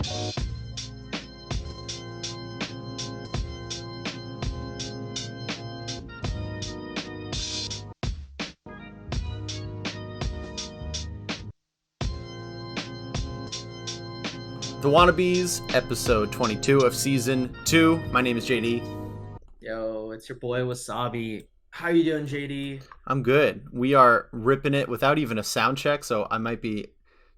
The Wannabes, episode 22 of season 2. My name is JD. Yo, it's your boy Wasabi. How you doing, JD? I'm good. We are ripping it without even a sound check, so I might be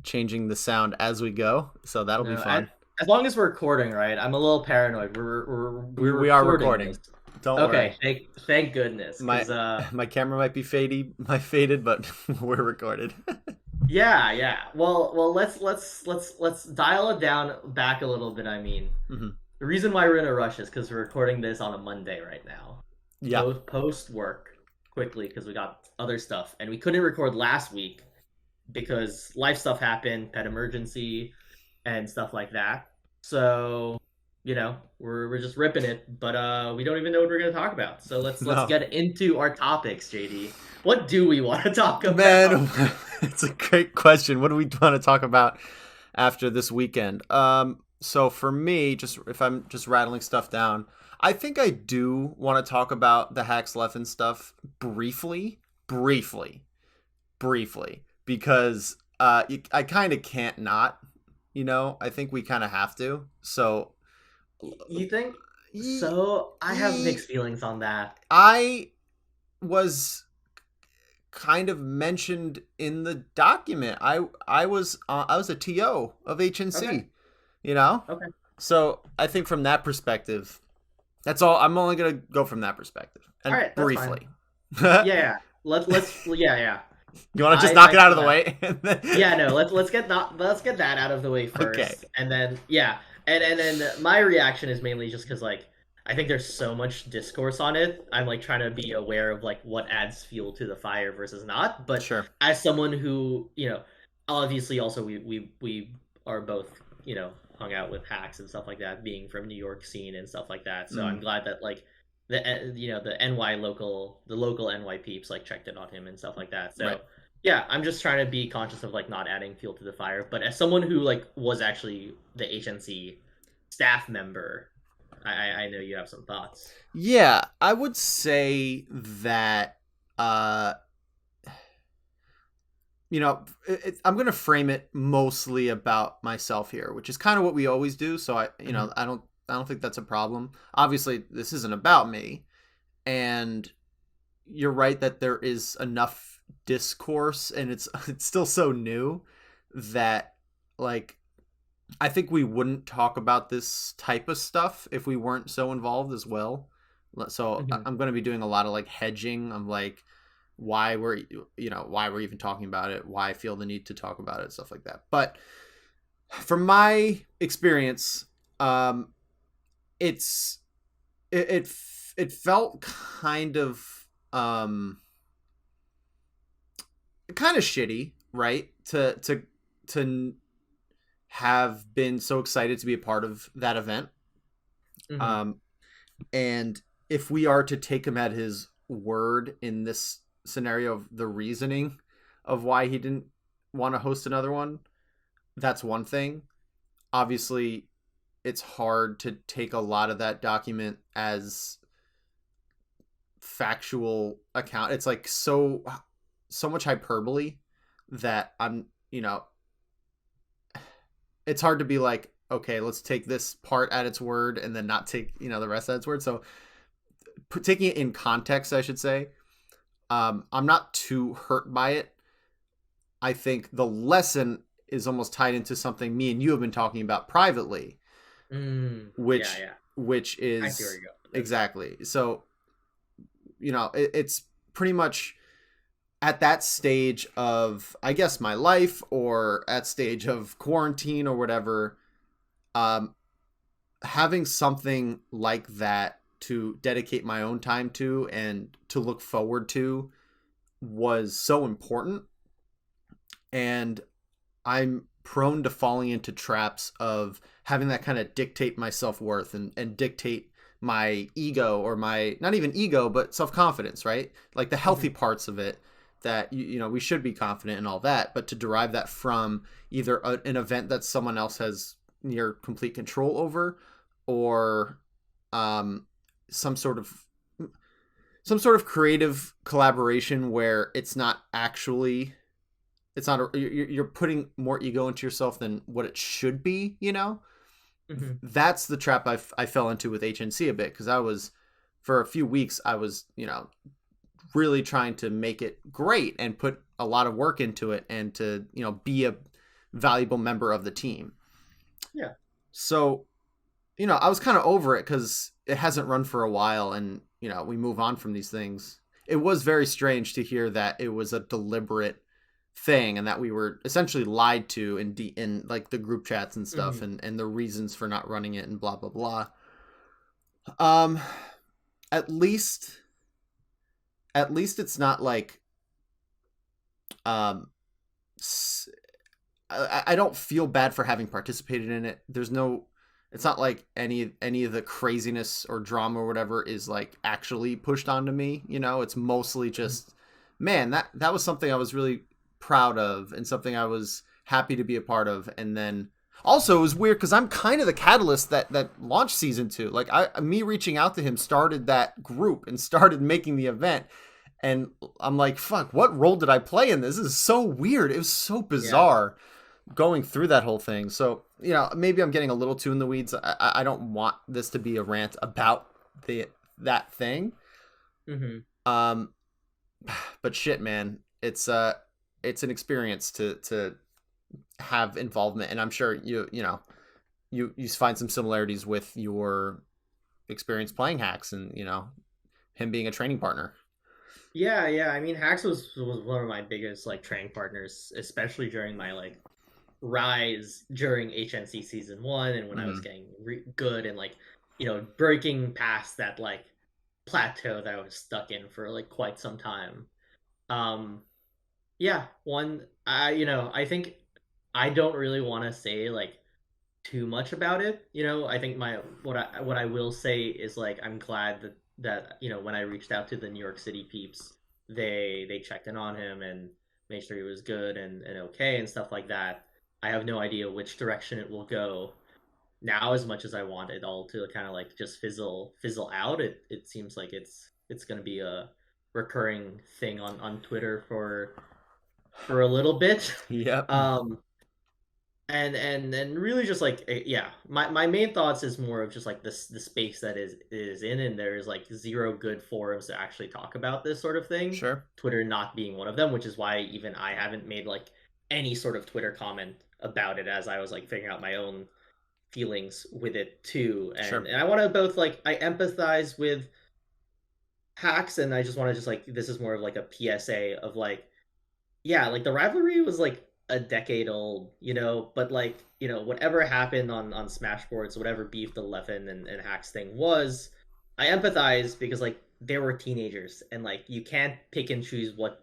changing the sound as we go, so that'll be No, fun. as long as we're recording, right? I'm a little paranoid. We're We are recording recording. this. Don't Okay, worry. thank goodness, My because my camera might be faded, but we're recorded. yeah. Well, let's dial it down back a little bit. I mean, hmm the reason why we're in a rush is because we're recording this on a Monday right now, Yeah. post work quickly because we got other stuff and we couldn't record last week because life stuff happened, pet emergency, and stuff like that. So, we're just ripping it, but we don't even know what we're gonna talk about. So let's No. get into our topics, JD. What do we want to talk about? Man, it's a great question. What do we want to talk about after this weekend? So for me, just if I'm just rattling stuff down, I think I do want to talk about the Hacks Leffen stuff briefly, because I kind of can't not. I think we kind of have to. So You think? ye- So I have ye- mixed feelings on that. I was kind of mentioned in the document. I was a TO of Okay, HNC, you know? okay, So I think from that perspective, that's all. I'm only gonna go from that perspective all and right, that's fine. briefly. You Yeah. Yeah. want to just knock I it out feel of the that. way? Yeah, no, let's get that out of the way Okay. first, and then yeah, and then my reaction is mainly just because like I think there's so much discourse on it. I'm like trying to be aware of like what adds fuel to the fire versus not. But Sure. as someone who obviously also we are both hung out with hacks and stuff like that, being from New York scene and stuff like that. So I'm Mm, glad that like the local NY peeps like checked in on him and stuff like that. right. So yeah, I'm just trying to be conscious of like not adding fuel to the fire. But as someone who like was actually the HNC staff member, I know you have some thoughts. Yeah, I would say that. Uh, I'm going to frame it mostly about myself here, which is kind of what we always do. So Hmm. I don't think that's a problem. Obviously, this isn't about me, and you're right that there is enough discourse, and it's it's still so new that like I think we wouldn't talk about this type of stuff if we weren't so involved as well. So Hmm. I'm going to be doing a lot of like hedging of like why we're even talking about it, why I feel the need to talk about it, stuff like that. But from my experience, um, it's it felt kind of shitty, right? To have been so excited to be a part of that event. Hmm. Um, and if we are to take him at his word in this scenario of the reasoning of why he didn't want to host another one, that's one thing. Obviously, it's hard to take a lot of that document as factual account. It's like so much hyperbole that it's hard to be like, okay, let's take this part at its word and then not take the rest at its word. So taking it in context, I should say, I'm not too hurt by it. I think the lesson is almost tied into something me and you have been talking about privately, Yeah, which yeah. which I see where is you're going with this. exactly. So it's pretty much at that stage of, I guess, my life, or at stage of quarantine or whatever. um Having something like that to dedicate my own time to and to look forward to was so important. And I'm prone to falling into traps of having that kind of dictate my self-worth and dictate my ego, or my, not even ego, but self-confidence, right? Like the healthy Hmm. parts of it, that we should be confident and all that, but to derive that from either an event that someone else has near complete control over, or um, some sort of creative collaboration where it's not you're putting more ego into yourself than what it should be, Mm-hmm. That's the trap I fell into with HNC a bit, because for a few weeks I was really trying to make it great and put a lot of work into it, and to be a valuable member of the team. Yeah. So I was kind of over it because it hasn't run for a while, and we move on from these things. It was very strange to hear that it was a deliberate thing, and that we were essentially lied to in like the group chats and stuff, Mm-hmm. and the reasons for not running it and blah blah blah. Um, at least it's not like um, I don't feel bad for having participated in it. It's not like any of the craziness or drama or whatever is like actually pushed onto me. It's mostly just, man, that was something I was really proud of, and something I was happy to be a part of. And then also it was weird because I'm kind of the catalyst that launched season 2. Like me reaching out to him started that group and started making the event. And I'm like, fuck, what role did I play in this? This is so weird. It was so Yeah. bizarre going through that whole thing. So, maybe I'm getting a little too in the weeds. I don't want this to be a rant about that thing. Mm-hmm. But shit, man, it's an experience to have involvement, and I'm sure you find some similarities with your experience playing hacks, and him being a training partner. Yeah, yeah. I mean, Hax was one of my biggest like training partners, especially during my like rise during HNC season 1, and when I was Mm-hmm. getting good and like breaking past that like plateau that I was stuck in for like quite some time. Um, yeah, one I think I don't really want to say like too much about it. I think my what I will say is like I'm glad that when I reached out to the New York City peeps, they checked in on him and made sure he was good and okay and stuff like that. I have no idea which direction it will go now. As much as I want it all to kind of like just fizzle out, it seems like it's going to be a recurring thing on Twitter for a little bit. Yep. um and really just like yeah, my main thoughts is more of just like this the space that is in, and there's like zero good forums to actually talk about this sort of thing, Sure. Twitter not being one of them, which is why even I haven't made like any sort of Twitter comment about it, as I was like figuring out my own feelings with it too. and, Sure. and I want to both like I empathize with Hacks, and I just want to just like this is more of like a PSA of like yeah, like the rivalry was like a decade old, but like, whatever happened on Smashboards, whatever beef the Leffen and Hacks thing was, I empathize because like they were teenagers, and like you can't pick and choose what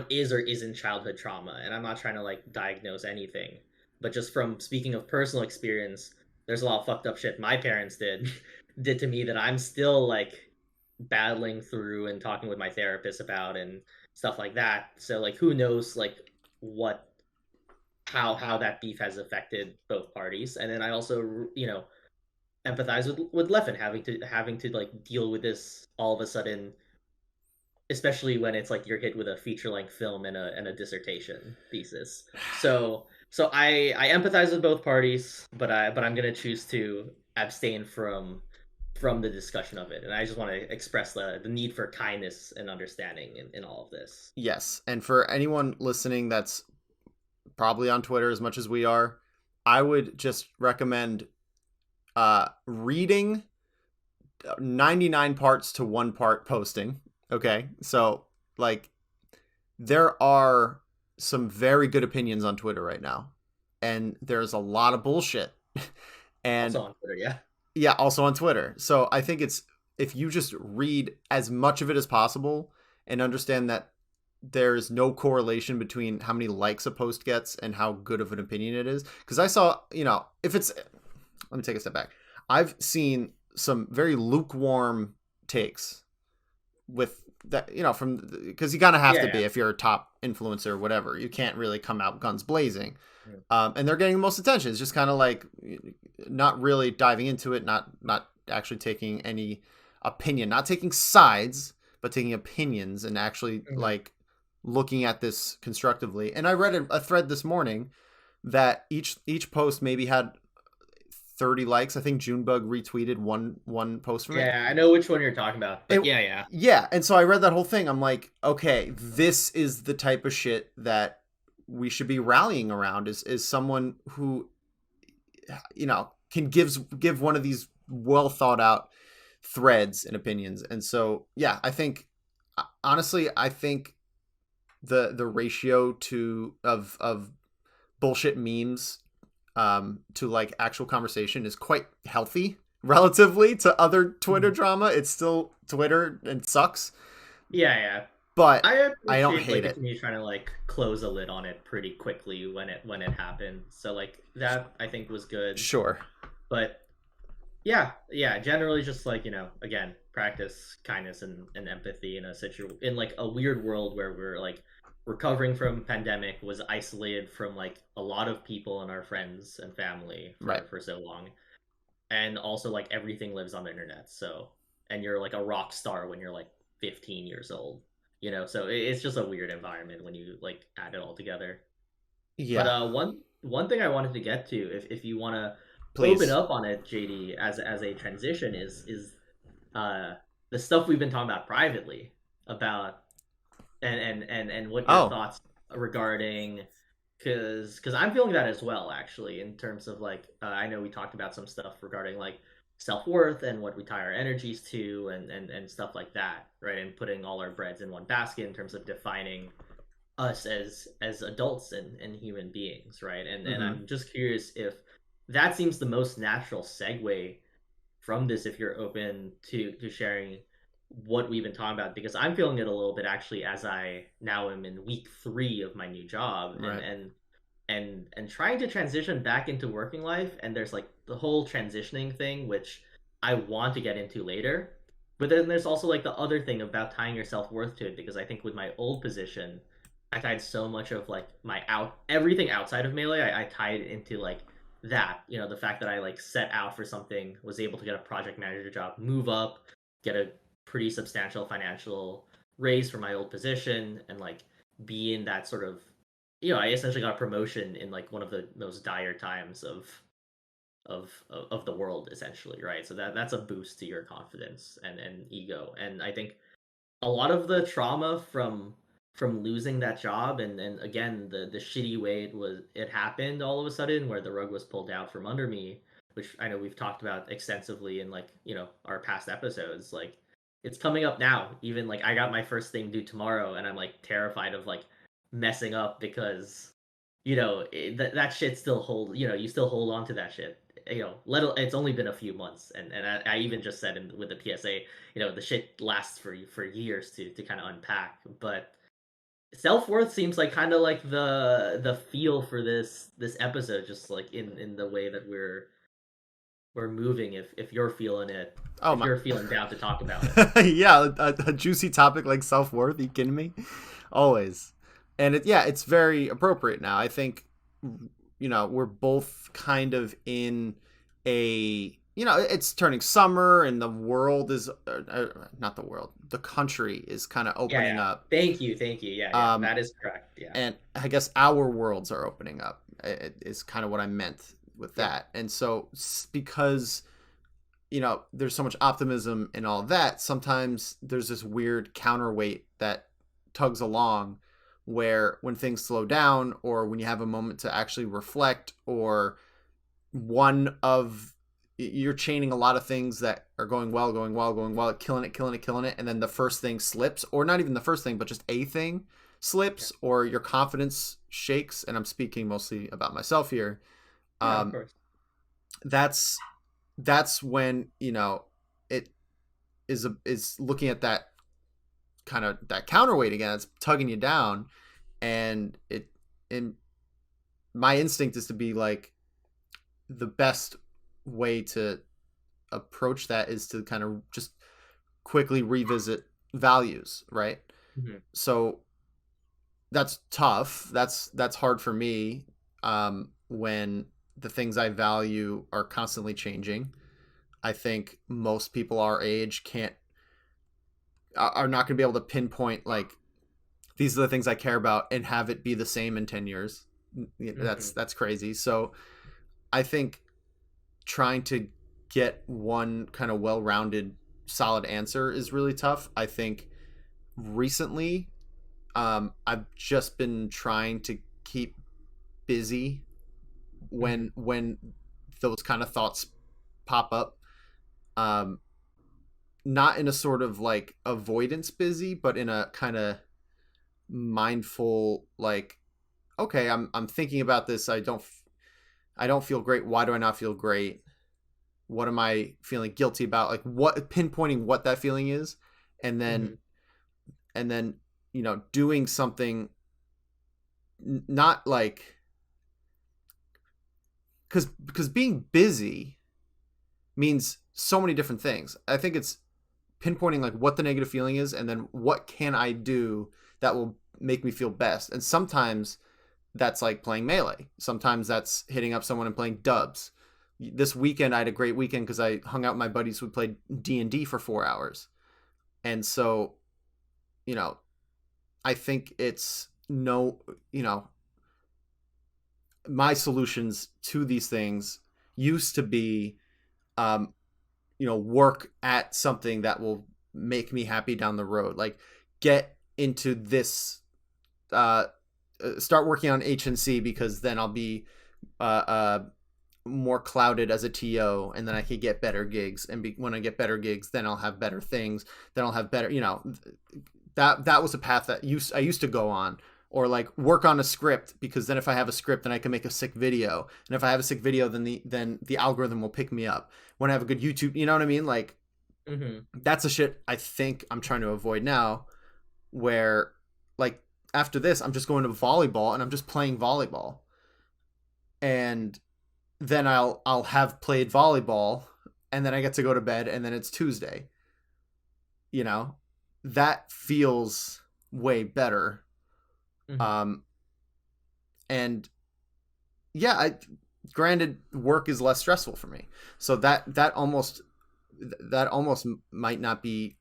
is or isn't childhood trauma. And I'm not trying to like diagnose anything, but just from speaking of personal experience, there's a lot of fucked up shit my parents did to me that I'm still like battling through and talking with my therapist about and stuff like that. So like who knows like what how that beef has affected both parties. And then I also empathize with Leffen having to like deal with this all of a sudden, especially when it's like you're hit with a feature length film and a dissertation thesis. So I empathize with both parties, but I'm gonna choose to abstain from the discussion of it. And I just want to express the need for kindness and understanding in all of this. Yes. And for anyone listening that's probably on Twitter as much as we are, I would just recommend reading 99 parts to 1 part posting. Okay. So, like, there are some very good opinions on Twitter right now, and there's a lot of bullshit. And Also on Twitter, yeah. yeah, also on Twitter. So I think it's, if you just read as much of it as possible and understand that there's no correlation between how many likes a post gets and how good of an opinion it is. Because I saw, if it's, let me take a step back. I've seen some very lukewarm takes with that, from, because you kind of have Yeah, to be yeah. if you're a top influencer or whatever. You can't really come out guns blazing. Mhm. And they're getting the most attention. It's just kind of like not really diving into it, not actually taking any opinion, not taking sides, but taking opinions and actually Mhm. like looking at this constructively. And I read a thread this morning that each post maybe had 30 likes. I think Junebug retweeted one post from it. Yeah, I know which one you're talking about, It but yeah, yeah, yeah, and so I read that whole thing. I'm like, okay, this is the type of shit that we should be rallying around is someone who can give one of these well thought out threads and opinions. And so yeah, I think honestly, I think the ratio to of bullshit memes to like actual conversation is quite healthy relatively to other Twitter Mhm. drama. It's still Twitter and sucks, Yeah, yeah. but I I don't appreciate like hate the it. community trying to like close a lid on it pretty quickly when it happened. So like that I think was good. Sure. But yeah, yeah, generally just like, again, practice kindness and empathy in a in like a weird world where we're like recovering from pandemic, was isolated from like a lot of people and our friends and family Right. for so long. And also like everything lives on the internet. So and you're like a rock star when you're like 15 years old. So it's just a weird environment when you like add it all together. But Yeah. one thing I wanted to get to, if you want to open Please. up on it, JD, as a transition, is uh the stuff we've been talking about privately about and what your Oh, thoughts regarding, because I'm feeling that as well, actually, in terms of like I know we talked about some stuff regarding like self-worth and what we tie our energies to and stuff like that, right? And putting all our breads in one basket in terms of defining us as adults and human beings, right? And mm-hmm. I'm just curious if that seems the most natural segue from this, if you're open to sharing what we've been talking about, because I'm feeling it a little bit actually, as I now am in week 3 of my new job and Right. trying to transition back into working life. And there's like the whole transitioning thing, which I want to get into later. But then there's also like the other thing about tying your self-worth to it, because I think with my old position, I tied so much of like my everything outside of Melee, I tied into like that, the fact that I like set out for something, was able to get a project manager job, move up, get a pretty substantial financial raise from my old position, and like be in that sort of, I essentially got a promotion in like one of the most dire times of the world, essentially, right? So that's a boost to your confidence and ego. And I think a lot of the trauma from losing that job, and again, the shitty way it happened all of a sudden, where the rug was pulled out from under me, which I know we've talked about extensively in like, our past episodes. Like, it's coming up now. Even like I got my first thing due tomorrow, and I'm like terrified of like messing up, because that shit still hold, you still hold on to that shit. It's only been a few months, and I even just said with the PSA, the shit lasts for years to kind of unpack. But self-worth seems like kind of like the feel for this episode, just like in the way that we're moving. If you're feeling it, Oh if my. you're feeling down to talk about it. Yeah, a juicy topic like self worth. Are you kidding me? Always. And it's very appropriate now. I think we're both kind of in a it's turning summer and the world is not the world, the country is kind of Yeah, opening yeah. up. Thank you. Yeah, yeah. Um, That is correct. Yeah. and I guess our worlds are opening up. Is kind of what I meant with Yep. that. And so because there's so much optimism and all that, sometimes there's this weird counterweight that tugs along where when things slow down or when you have a moment to actually reflect or one of you're chaining a lot of things that are going well, killing it, and then the first thing slips, or not even the first thing, but just a thing Yeah. slips, or your confidence shakes. And I'm speaking mostly about myself here. Yeah, of Um, course. that's when it is looking at that kind of that counterweight again. It's tugging you down, and my instinct is to be like the best way to approach that is to kind of just quickly revisit values, right? Hmm. So that's tough. That's hard for me. when the things I value are constantly changing. I think most people our age can't are not going to be able to pinpoint like these are the things I care about and have it be the same in 10 years. Mm-hmm. That's crazy. So I think trying to get one kind of well-rounded solid answer is really tough. I think recently I've just been trying to keep busy Mm-hmm. when those kind of thoughts pop up. Um, Not in a sort of like avoidance busy, but in a kind of mindful like, okay, I'm thinking about this. I don't feel great. Why do I not feel great? What am I feeling guilty about? Like what pinpointing what that feeling is, and then Mm-hmm. and then doing something not like because being busy means so many different things. I think it's pinpointing like what the negative feeling is and then what can I do that will make me feel best. And sometimes that's like playing melee. Sometimes that's hitting up someone and playing dubs. This weekend I had a great weekend because I hung out with my buddies. We played D&D for 4 hours. And so, you know, I think it's no, you know, my solutions to these things used to be um, work at something that will make me happy down the road. Like get into this, uh, start working on HNC because then I'll be uh, uh, more clouded as a TO, and then I could get better gigs. And when I get better gigs, then I'll have better things. Then I'll have better, that was a path that I used to go on. Or like work on a script because then if I have a script, then I can make a sick video. And if I have a sick video, then the algorithm will pick me up. When I have a good YouTube, you know what I mean? Like Mm-hmm. that's a shit I think I'm trying to avoid now. Where like after this, I'm just going to volleyball and I'm just playing volleyball, and then I'll have played volleyball, and then I get to go to bed, and then it's Tuesday. You know, that feels way better. Mm-hmm. Um, and yeah, granted work is less stressful for me, so that almost might not be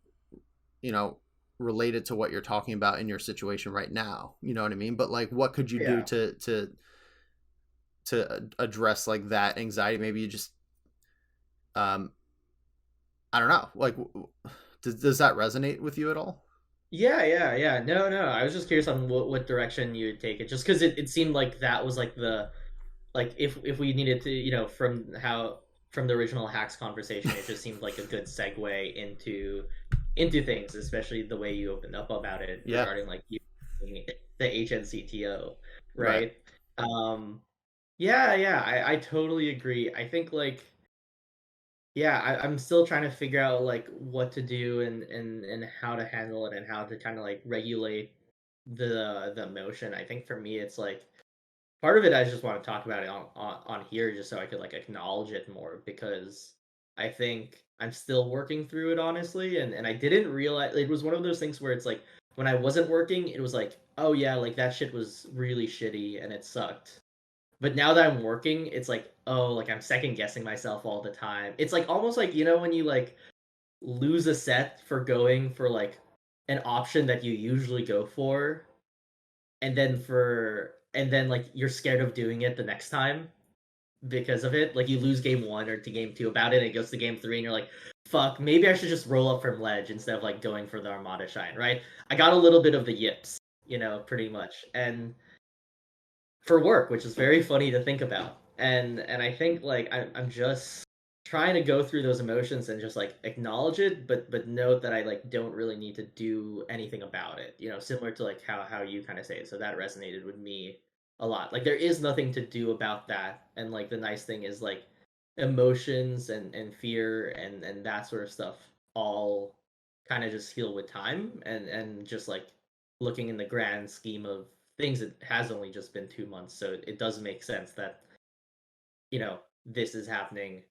you know related to what you're talking about in your situation right now. You know what I mean? But like, what could you do Yeah. to address like that anxiety? Maybe you just um I don't know. Like, does that resonate with you at all? Yeah, yeah, yeah. No, no. I was just curious on what direction you would take it, just because it seemed like that was like the like if we needed to, from the original hacks conversation, it just seemed like a good segue into things, especially the way you opened up about it Yeah. regarding like you being the HNCTO, Right. right? Um, yeah, yeah. I totally agree. I think like yeah, I'm still trying to figure out like what to do and how to handle it and how to kind of like regulate the emotion. I think for me it's like part of it I just want to talk about it on here just so I could like acknowledge it more because I think I'm still working through it honestly and I didn't realize it was one of those things where it's like when I wasn't working it was like oh yeah like that shit was really shitty and it sucked. But now that I'm working, it's like, oh, like I'm second guessing myself all the time. It's like almost like, when you like lose a set for going for like an option that you usually go for, and then like you're scared of doing it the next time because of it. Like you lose game one or to game two about it, and it goes to game three, and you're like, fuck, maybe I should just roll up from ledge instead of like going for the Armada Shine, right? I got a little bit of the yips, pretty much. And for work, which is very funny to think about. And I think like I'm just trying to go through those emotions and just like acknowledge it, but note that I like don't really need to do anything about it. Similar to like how you kind of say it. So that resonated with me a lot. Like there is nothing to do about that. And like the nice thing is like emotions and fear and that sort of stuff all kind of just heal with time and just like looking in the grand scheme of things, it has only just been 2 months, so it does make sense that this is happening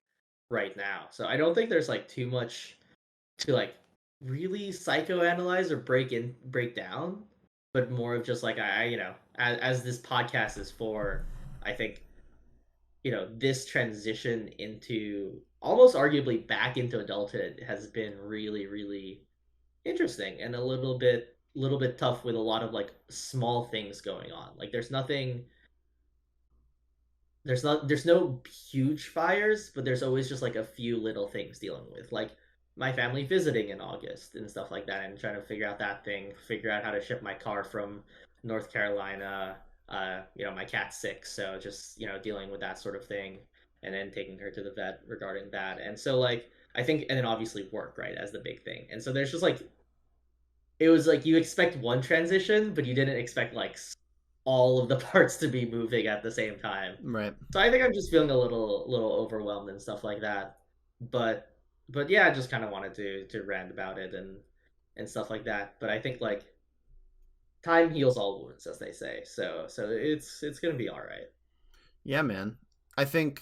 right now. So I don't think there's like too much to like really psychoanalyze or break down, but more of just like I as this podcast is for, I think, this transition into almost arguably back into adulthood has been really, really interesting and a little bit tough with a lot of like small things going on. Like there's no huge fires, but there's always just like a few little things dealing with, like my family visiting in August and stuff like that, and trying to figure out that thing, figure out how to ship my car from North Carolina. My cat's sick, so just dealing with that sort of thing, and then taking her to the vet regarding that. And so like I think, and then obviously work, right, as the big thing. And so there's just like it was like you expect one transition, but you didn't expect like all of the parts to be moving at the same time. Right. So I think I'm just feeling a little overwhelmed and stuff like that. But yeah, I just kind of wanted to rant about it and stuff like that. But I think like time heals all wounds, as they say. So it's gonna be all right. Yeah, man. I think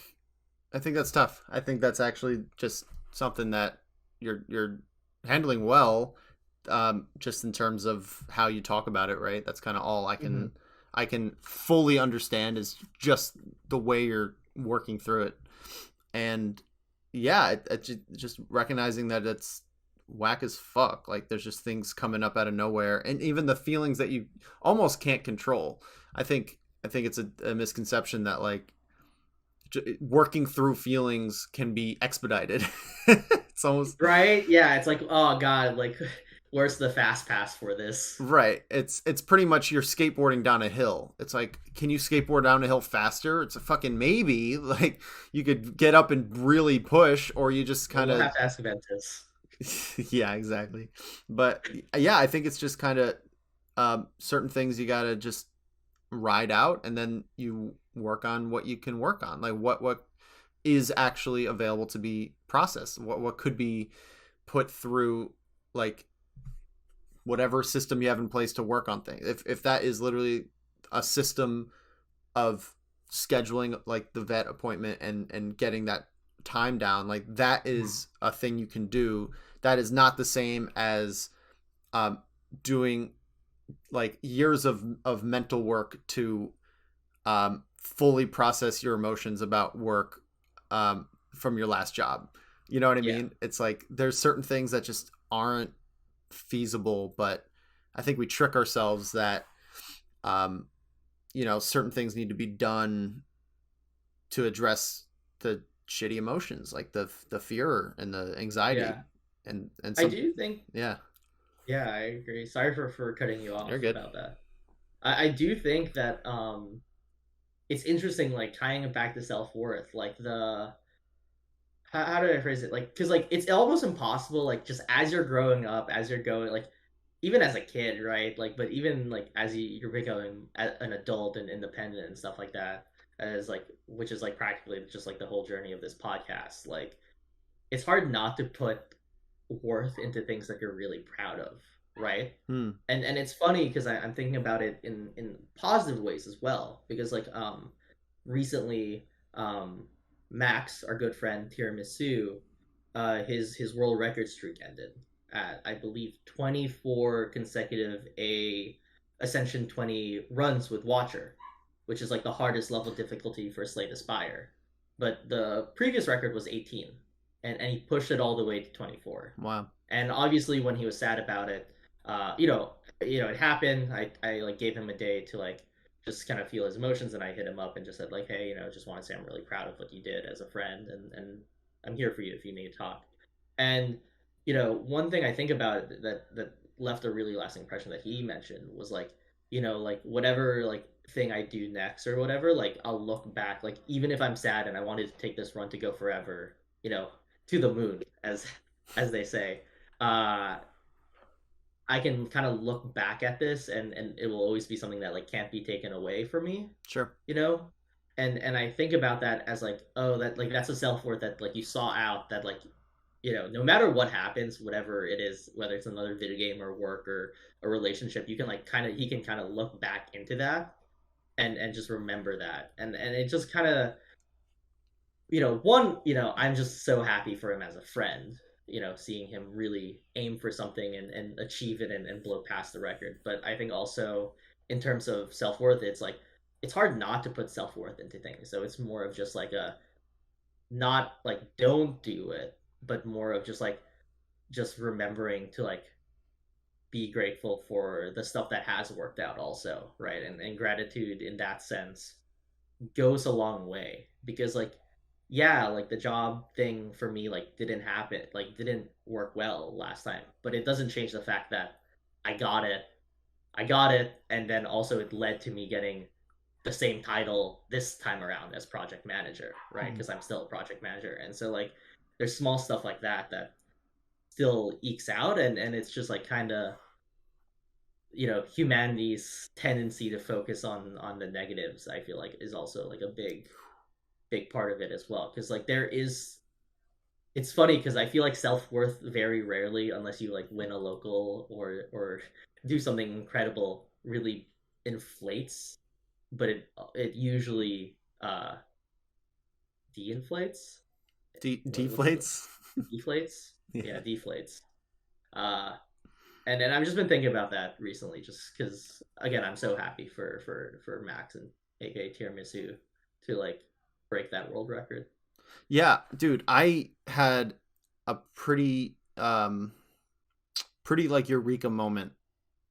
I think that's tough. I think that's actually just something that you're handling well, just in terms of how you talk about it, right? That's kind of all Mm-hmm. I can fully understand is just the way you're working through it, and yeah, just recognizing that it's whack as fuck. Like there's just things coming up out of nowhere, and even the feelings that you almost can't control. I think it's a misconception that like working through feelings can be expedited. It's almost Right? Yeah, it's like, oh god, like where's the fast pass for this? right. It's pretty much you're skateboarding down a hill. It's like, can you skateboard down a hill faster? It's a fucking maybe. Like you could get up and really push, or you just kind We'll of have to ask Ventus. yeah, exactly. But yeah, I think it's just kind of certain things you gotta just ride out, and then you work on what you can work on, like what is actually available to be processed, what could be put through, like whatever system you have in place to work on things. If that is literally a system of scheduling like the vet appointment and getting that time down, like that is a thing you can do. That is not the same as um, doing like years of mental work to fully process your emotions about work from your last job. You know what I Yeah. mean? It's like there's certain things that just aren't feasible, but I think we trick ourselves that um, certain things need to be done to address the shitty emotions, like the fear and the anxiety, Yeah. and I some do think yeah, Yeah, I agree. Sorry for cutting you you're off good. about that. I do think that it's interesting, like tying it back to self-worth, like how do I phrase it? Like, because like it's almost impossible, like just as you're growing up, as you're going, like even as a kid, right? Like, but even like as you're becoming an adult and independent and stuff like that, as like which is like practically just like the whole journey of this podcast. Like, it's hard not to put worth into things that you're really proud of, right? Hmm. And it's funny because I'm thinking about it in positive ways as well, because like recently Max, our good friend Tiramisu, his world record streak ended at, I believe, 24 consecutive Ascension 20 runs with Watcher, which is like the hardest level difficulty for Slay the Spire. But the previous record was 18, and he pushed it all the way to 24. Wow. And obviously, when he was sad about it, it happened. I like gave him a day to like just kind of feel his emotions, and I hit him up and just said like, hey, just want to say I'm really proud of what you did as a friend, and I'm here for you if you need to talk. And one thing I think about that left a really lasting impression that he mentioned was like, like whatever like thing I do next or whatever, like I'll look back, like even if I'm sad and I wanted to take this run to go forever, to the moon, as they say, uh I can kind of look back at this, and it will always be something that like can't be taken away from me, Sure. you know? And I think about that as like, oh, that like that's a self-worth that like you saw out, that like, no matter what happens, whatever it is, whether it's another video game or work or a relationship, you can like he can kind of look back into that and just remember that. And it just kind of, I'm just so happy for him as a friend, seeing him really aim for something and achieve it and blow past the record. But I think also in terms of self worth, it's like, it's hard not to put self-worth into things. So it's more of just like a, not like don't do it, but more of just like just remembering to like be grateful for the stuff that has worked out also, right? And gratitude in that sense goes a long way, because like, yeah, like the job thing for me like didn't happen, like didn't work well last time, but it doesn't change the fact that I got it. I got it, and then also it led to me getting the same title this time around as project manager, right? Mm. Because I'm still a project manager. And so like there's small stuff like that that still ekes out, and it's just like kind of, humanity's tendency to focus on the negatives, I feel like is also like a big part of it as well, because like there is, it's funny because I feel like self-worth very rarely, unless you like win a local or do something incredible, really inflates, but it usually de-inflates. What's the Deflates. deflates? Yeah. Yeah, deflates. Uh, and I've just been thinking about that recently, just because again I'm so happy for Max and aka Tiramisu to like break that world record. Yeah, dude, I had a pretty like eureka moment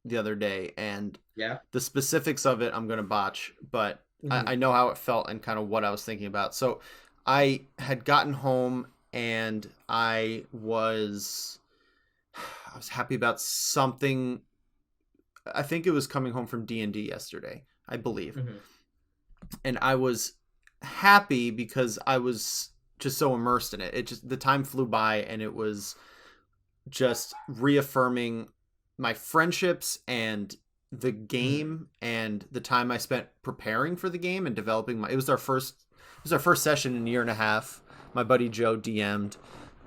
the other day, and Yeah. the specifics of it I'm gonna botch, but I Hmm. know how it felt and kind of what I was thinking about. So I had gotten home and I was happy about something. I think it was coming home from D&D yesterday, I believe. Hmm. And I was happy because I was just so immersed in it. It just, the time flew by, and it was just reaffirming my friendships and the Hmm. game and the time I spent preparing for the game and developing my, it was our first session in a year and a half. My buddy Joe DM'd,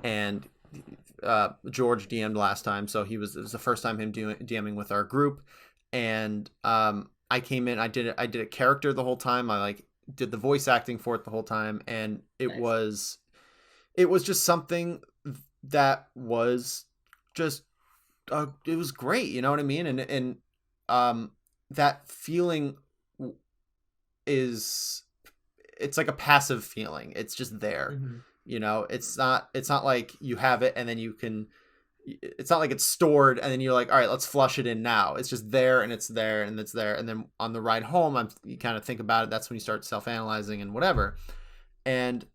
and George DM'd last time, so it was the first time him doing DMing with our group. And I came in, I did a character the whole time. I like did the voice acting for it the whole time, and Nice. it was just something that was just it was great, you know what I mean? And um that feeling is, it's like a passive feeling. It's just there. Hmm. You know, it's not like you have it and then you can, it's not like it's stored and then you're like, all right, let's flush it in now. It's just there, and it's there, and it's there. And then on the ride home, you kind of think about it. That's when you start self-analyzing and whatever. And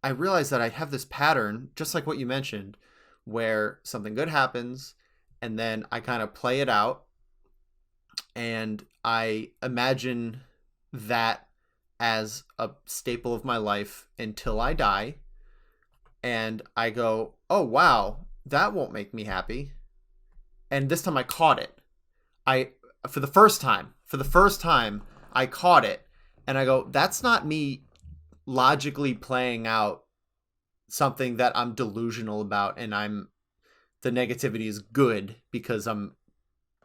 I realized that I have this pattern, just like what you mentioned, where something good happens and then I kind of play it out, and I imagine that as a staple of my life until I die. And I go, oh, wow, that won't make me happy. And this time I caught it. I, for the first time, I caught it. And I go, that's not me logically playing out something that I'm delusional about, and the negativity is good because I'm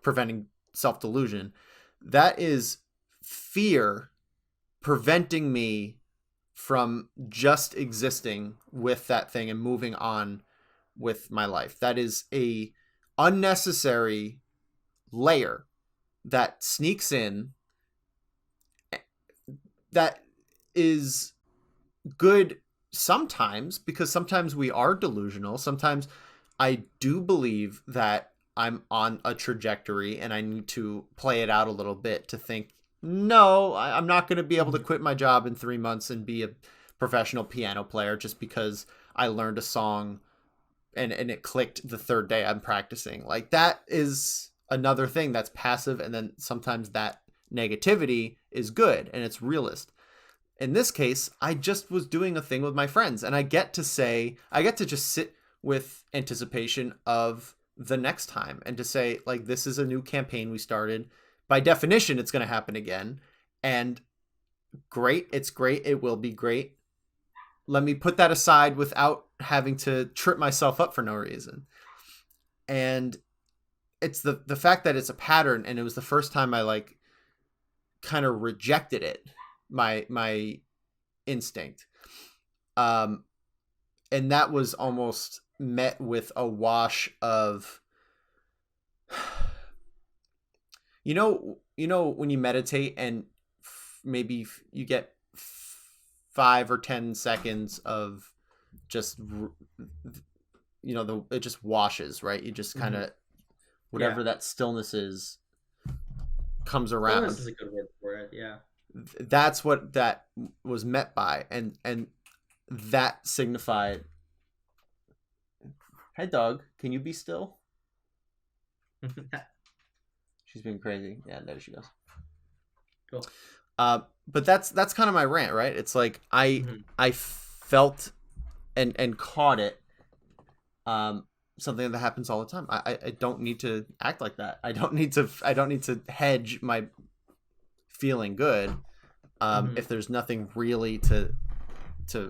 preventing self delusion. That is fear preventing me from just existing with that thing and moving on with my life. That is a unnecessary layer that sneaks in, that is good sometimes, because sometimes we are delusional. Sometimes I do believe that I'm on a trajectory and I need to play it out a little bit to think, no, I'm not going to be able to Hmm. quit my job in 3 months and be a professional piano player just because I learned a song and it clicked the third day I'm practicing. Like, that is another thing that's passive. And then sometimes that negativity is good and it's realist. In this case, I just was doing a thing with my friends, and I get to just sit with anticipation of the next time and to say, like, this is a new campaign we started. By definition, it's going to happen again. And great, it's great, it will be great. Let me put that aside without having to trip myself up for no reason. And it's the fact that it's a pattern, and it was the first time I like kind of rejected it, my instinct. Um, and that was almost met with a wash of, you know when you meditate and maybe you get 5 or 10 seconds of just it just washes, right? You just kind of Yeah. whatever that stillness is comes Stillness around. is a good word for it. Yeah. That's what that was met by, and that signified, hey dog, can you be still? She's been crazy. Yeah, there she goes. Cool. But that's kind of my rant, right? It's like Mm-hmm. I felt and caught it. Something that happens all the time. I don't need to act like that. I don't need to hedge my feeling good. Mm-hmm. If there's nothing really to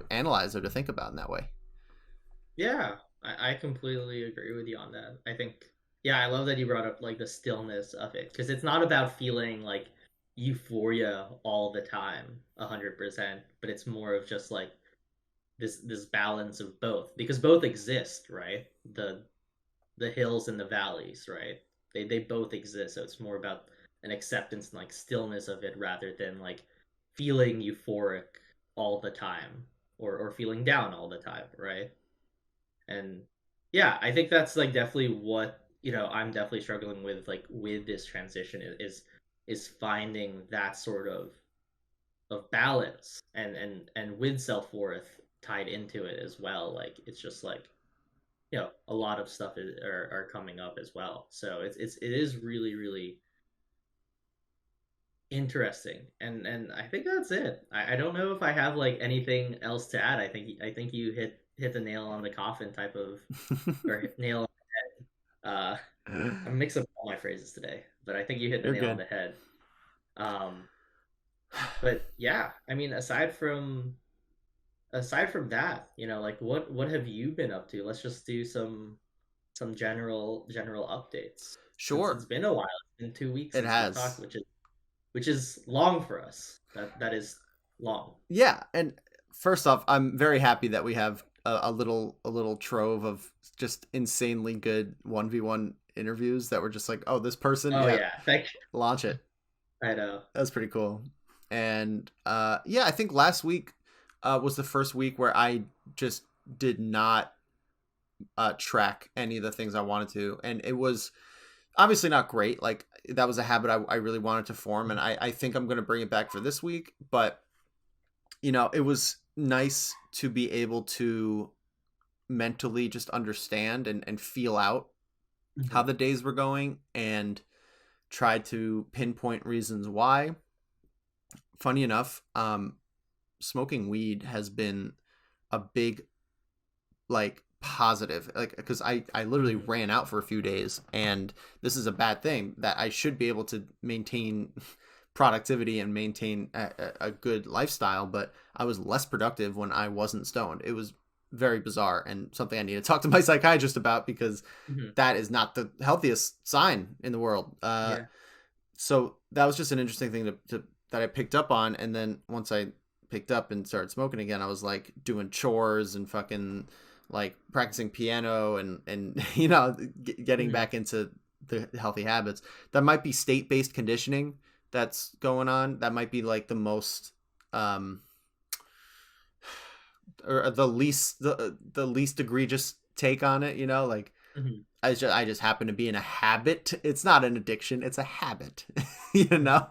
analyze or to think about in that way. Yeah, I completely agree with you on that. I think, yeah, I love that you brought up like the stillness of it because it's not about feeling like euphoria all the time, 100%, but it's more of just like this balance of both because both exist, right? The hills and the valleys, right? They both exist, so it's more about an acceptance and like stillness of it rather than like feeling euphoric all the time or feeling down all the time, right? And yeah, I think that's like definitely what I'm definitely struggling with like with this transition is finding that sort of balance and with self-worth tied into it as well. Like it's just like a lot of stuff are coming up as well, so it is really really interesting. And I think that's it. I don't know if I have like anything else to add. I think you hit the nail on the coffin type of or nail. Uh, I'm mixing up all my phrases today, but I think you hit the You're nail on good. the head. Um, but yeah, I mean, aside from that, like what have you been up to? Let's just do some general updates since Sure, it's been a while. It's been 2 weeks it since we talked, has. which is long for us. That is long. Yeah, and first off, I'm very happy that we have a little trove of just insanely good 1v1 interviews that were just like, oh, this person, Oh yeah, yeah, thank. launch it. I know. That's pretty cool. And yeah, I think last week was the first week where I just did not track any of the things I wanted to, and it was obviously not great. Like that was a habit I really wanted to form, and I think I'm going to bring it back for this week. But it was nice to be able to mentally just understand and feel out how Mhm. the days were going and try to pinpoint reasons why. Funny enough, smoking weed has been a big like positive, like because I literally Mhm. ran out for a few days, and this is a bad thing that I should be able to maintain productivity and maintain a good lifestyle, but I was less productive when I wasn't stoned. It was very bizarre and something I need to talk to my psychiatrist about because Mhm. that is not the healthiest sign in the world. Yeah. So that was just an interesting thing that I picked up on, and then once I picked up and started smoking again, I was like doing chores and fucking like practicing piano and getting Mhm. back into the healthy habits. That might be state-based conditioning that's going on. That might be like the most um or the least egregious take on it, like Mhm. I just happen to be in a habit. It's not an addiction, it's a habit. you know.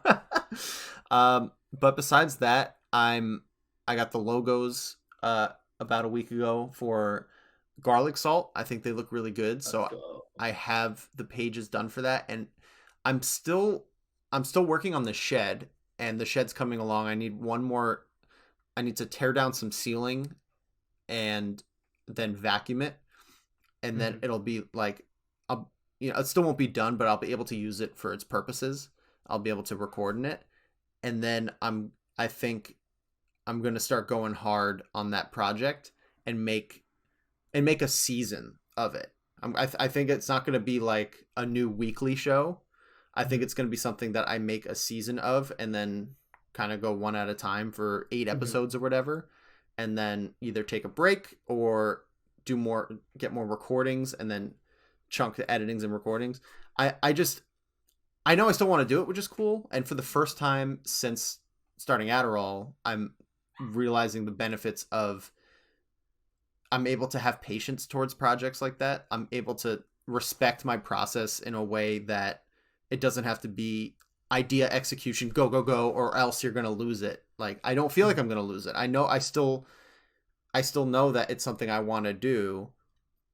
But besides that, I got the logos about a week ago for garlic salt. I think they look really good. Let's So go. I have the pages done for that, and I'm still I'm still working on the shed, and the shed's coming along. I need one more. I need to tear down some ceiling and then vacuum it, and then Mhm. it'll be like it still won't be done, but I'll be able to use it for its purposes. I'll be able to record in it, and then I think I'm gonna start going hard on that project and make a season of it. I think it's not gonna be like a new weekly show. I think Mhm. it's gonna be something that I make a season of and then kind of go one at a time for 8 episodes Mhm. or whatever, and then either take a break or get more recordings, and then chunk the editings and recordings. I know I still want to do it, which is cool. And for the first time since starting Adderall, I'm realizing the benefits of I'm able to have patience towards projects like that. I'm able to respect my process in a way that it doesn't have to be idea execution, go, go, go, or else you're going to lose it. Like, I don't feel like I'm going to lose it. I know I still know that it's something I want to do,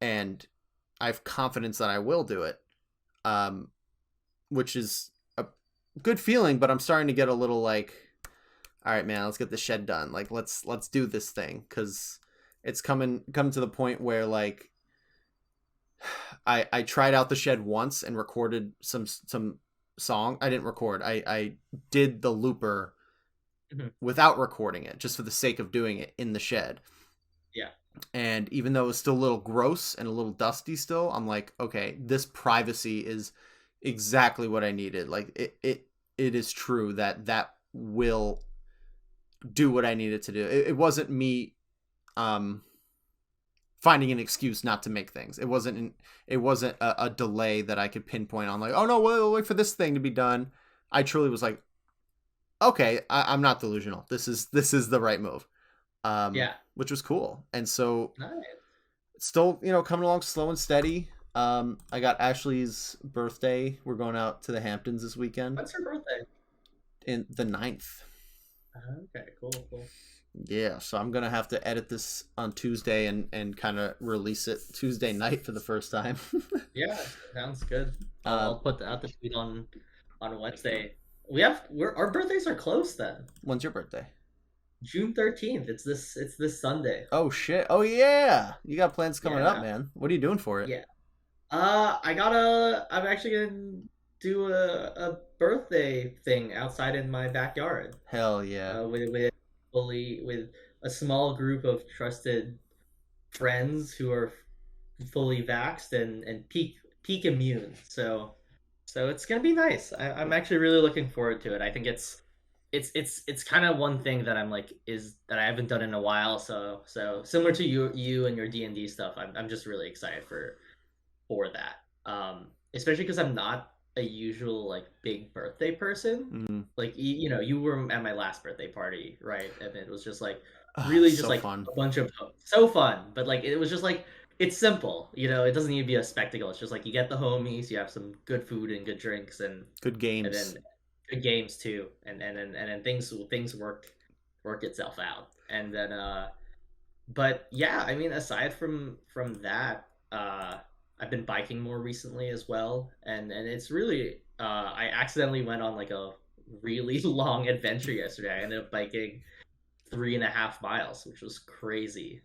and I have confidence that I will do it. Um, which is a good feeling, but I'm starting to get a little like, all right, man, let's get the shed done. Like, let's do this thing, because it's come to the point where like I tried out the shed once and recorded some song. I didn't record. I did the looper Mm-hmm. without recording it, just for the sake of doing it in the shed. Yeah. And even though it was still a little gross and a little dusty still, I'm like, okay, this privacy is exactly what I needed. Like, it is true that that will do what I needed to do. It wasn't me um finding an excuse not to make things. It wasn't a delay that I could pinpoint on, like, oh no, wait for this thing to be done. I truly was like, okay, I'm not delusional. This is the right move. Yeah. Which was cool. And so Nice. still, coming along slow and steady. I got Ashley's birthday. We're going out to the Hamptons this weekend, When's her birthday? in the 9th. Okay, cool. Yeah, so I'm gonna have to edit this on Tuesday and kind of release it Tuesday night for the first time. Yeah, sounds good. I'll put out the tweet on Wednesday. Our birthdays are close then. When's your birthday? June 13th. It's this Sunday. Oh shit! Oh yeah, you got plans coming up, Yeah. man. What are you doing for it? Yeah. I'm actually gonna do a birthday thing outside in my backyard. Hell yeah! With a small group of trusted friends who are fully vaxxed and peak immune. So it's gonna be nice. I'm actually really looking forward to it. I think it's kind of one thing that I'm like is that I haven't done in a while. So similar to you and your D&D stuff, I'm just really excited for that. Especially because I'm not a usual like big birthday person. Mm-hmm. Like you were at my last birthday party, right? And it was just like Oh, really just so like fun. a bunch of so fun, but like it was just like it's simple. It doesn't need to be a spectacle. It's just like you get the homies, you have some good food and good drinks, Good and games. then good games too, and then things work itself out, and then but yeah, I mean, aside from that, I've been biking more recently as well, and it's really I accidentally went on like a really long adventure yesterday. I ended up biking 3.5 miles, which was crazy.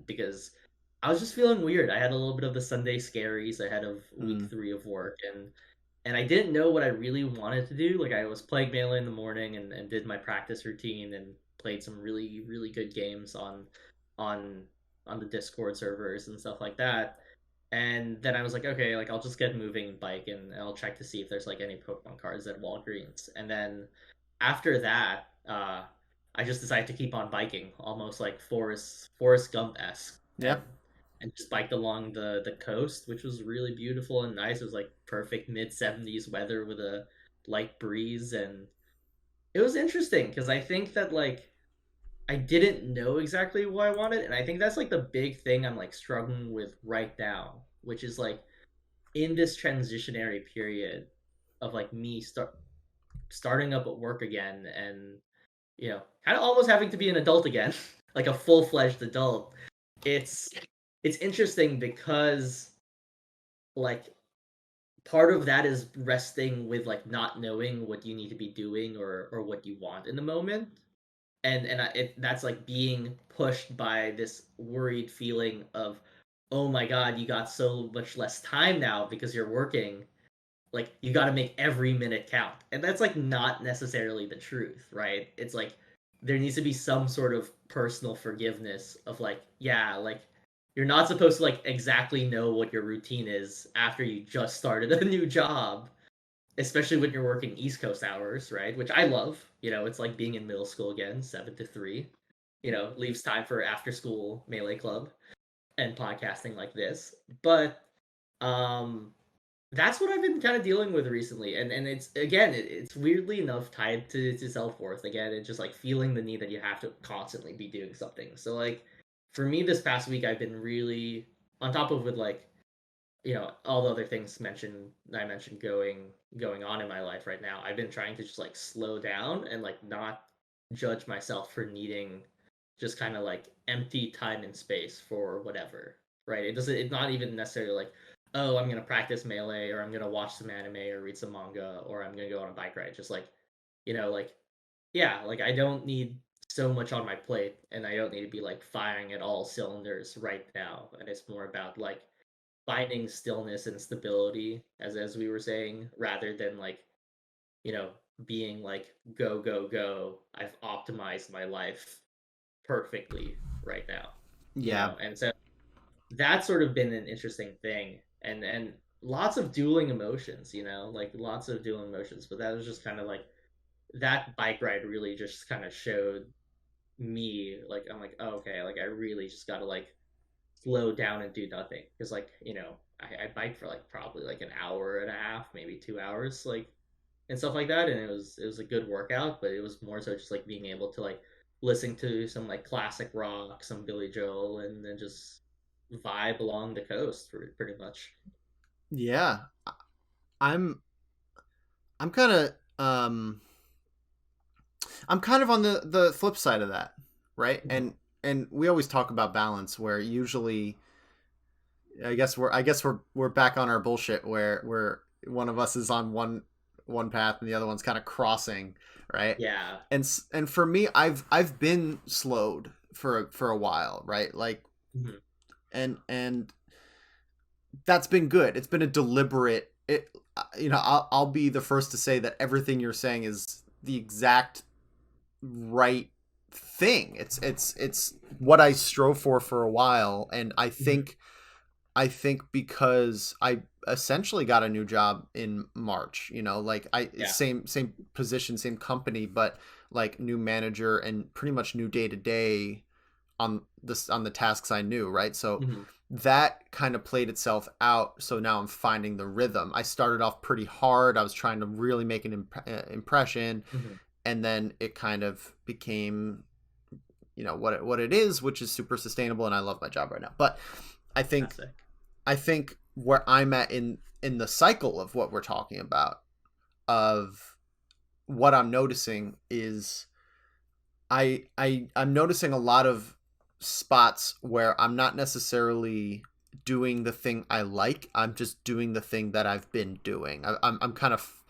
Because I was just feeling weird. I had a little bit of the Sunday scaries ahead of week Mm. 3 of work, and I didn't know what I really wanted to do. Like I was playing Melee in the morning and did my practice routine and played some really really good games on on the Discord servers and stuff like that. And then I was like, okay, like I'll just get moving and bike, and I'll check to see if there's like any Pokemon cards at Walgreens. And then after that, I just decided to keep on biking, almost like Forrest Gump esque, Yeah. and just biked along the coast, which was really beautiful and nice. It was like perfect mid 70s weather with a light breeze, and it was interesting because I think that like I didn't know exactly what I wanted, and I think that's like the big thing I'm like struggling with right now, which is like in this transitionary period of like me starting up at work again, and kind of almost having to be an adult again, like a full-fledged adult. It's it's interesting because like part of that is resting with like not knowing what you need to be doing or what you want in the moment, and that's like being pushed by this worried feeling of, oh my god, you got so much less time now because you're working. Like you got to make every minute count, and that's like not necessarily the truth, right? It's like there needs to be some sort of personal forgiveness of like, yeah, like you're not supposed to like exactly know what your routine is after you just started a new job, especially when you're working East Coast hours, right? Which I love. It's like being in middle school again, 7 to 3. Leaves time for after school melee club and podcasting like this. But um that's what I've been kind of dealing with recently, and it's again, it's weirdly enough tied to self worth. Again, it's just like feeling the need that you have to constantly be doing something. So like for me, this past week, I've been really on top of with like all the other things I mentioned going on in my life right now. I've been trying to just like slow down and like not judge myself for needing just kind of like empty time and space for whatever, right? It's not even necessarily like, oh, I'm gonna practice melee, or I'm gonna watch some anime or read some manga, or I'm gonna go on a bike ride. Just like, like, yeah, like I don't need so much on my plate, and I don't need to be like firing at all cylinders right now. And it's more about like finding stillness and stability, as we were saying, rather than like, you know, being like go go go. I've optimized my life perfectly right now, Yeah. and so that's sort of been an interesting thing, and lots of dueling emotions, like lots of dueling emotions. But that was just kind of like that bike ride really just kind of showed me like I'm like, oh, okay, like I really just gotta like slow down and do nothing because like I bike for like probably like an hour and a half, maybe 2 hours, like and stuff like that, and it was a good workout, but it was more so just like being able to like listen to some like classic rock, some Billy Joel, and then just vibe along the coast pretty much. Yeah. I'm I'm kind of I'm kind of on the flip side of that, right? Mm-hmm. And we always talk about balance where usually I guess we're back on our bullshit where one of us is on one path and the other one's kind of crossing, right? Yeah. And for me, I've been slowed for a while, right? Like Mm-hmm. and that's been good. It's been a deliberate it I'll be the first to say that everything you're saying is the exact right thing. It's what I strove for a while, and Mm-hmm. I think because I essentially got a new job in March, like I Yeah. same position, same company, but like new manager and pretty much new day to day on the tasks I knew, right? So Mm-hmm. that kind of played itself out. So now I'm finding the rhythm. I started off pretty hard. I was trying to really make an impression, Mm-hmm. and then it kind of became what it is, which is super sustainable, and I love my job right now. But I think Fantastic. I think where I'm at in the cycle of what we're talking about, of what I'm noticing is I'm noticing a lot of spots where I'm not necessarily doing the thing I like. I'm just doing the thing that I've been doing. I'm kind of,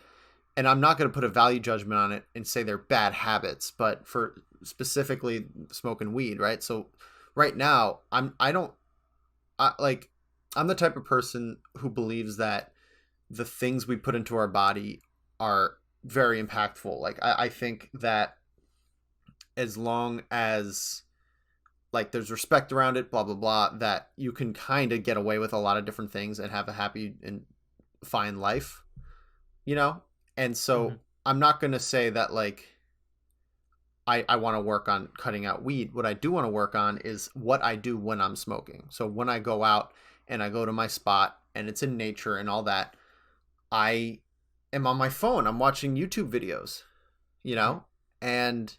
and I'm not going to put a value judgment on it and say they're bad habits, but for specifically smoking weed, right? So right now I don't like I'm the type of person who believes that the things we put into our body are very impactful. Like I think that as long as like there's respect around it, blah blah blah, that you can kind of get away with a lot of different things and have a happy and fine life, you know. And Mm-hmm. so I'm not gonna say that like I want to work on cutting out weed. What I do want to work on is what I do when I'm smoking. So when I go out and I go to my spot and it's in nature and all that, I am on my phone. I'm watching YouTube videos, you Mm-hmm. know? And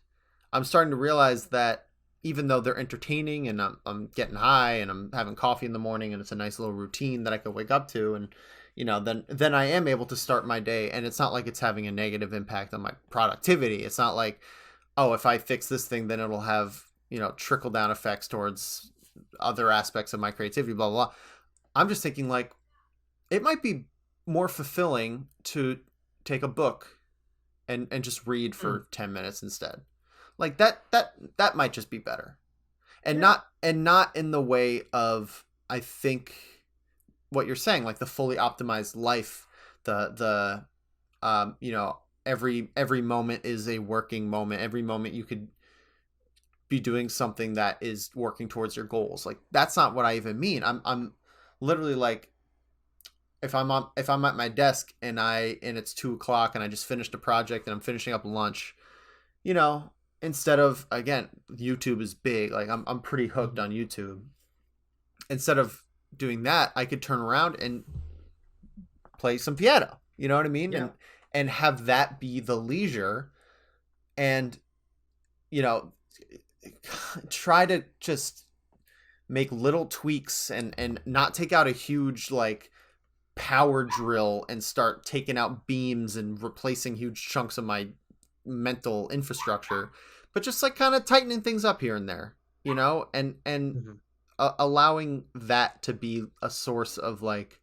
I'm starting to realize that even though they're entertaining and I'm getting high and I'm having coffee in the morning and it's a nice little routine that I can wake up to, and then I am able to start my day, and it's not like it's having a negative impact on my productivity. It's not like, oh, if I fix this thing then it'll have, trickle down effects towards other aspects of my creativity, blah blah blah. I'm just thinking like it might be more fulfilling to take a book and just read Mm. for 10 minutes instead. Like that might just be better. And Yeah. not in the way of, I think, what you're saying, like the fully optimized life, the every moment is a working moment. Every moment you could be doing something that is working towards your goals. Like that's not what I even mean. I'm literally like, if I'm at my desk and it's 2 o'clock and I just finished a project and I'm finishing up lunch, you know, instead of, again, YouTube is big. Like I'm pretty hooked Mm-hmm. on YouTube. Instead of doing that, I could turn around and play some piano. You know what I mean? Yeah. And have that be the leisure, and you know, try to just make little tweaks and not take out a huge like power drill and start taking out beams and replacing huge chunks of my mental infrastructure, but just like kind of tightening things up here and there, you know, and Mm-hmm. allowing that to be a source of like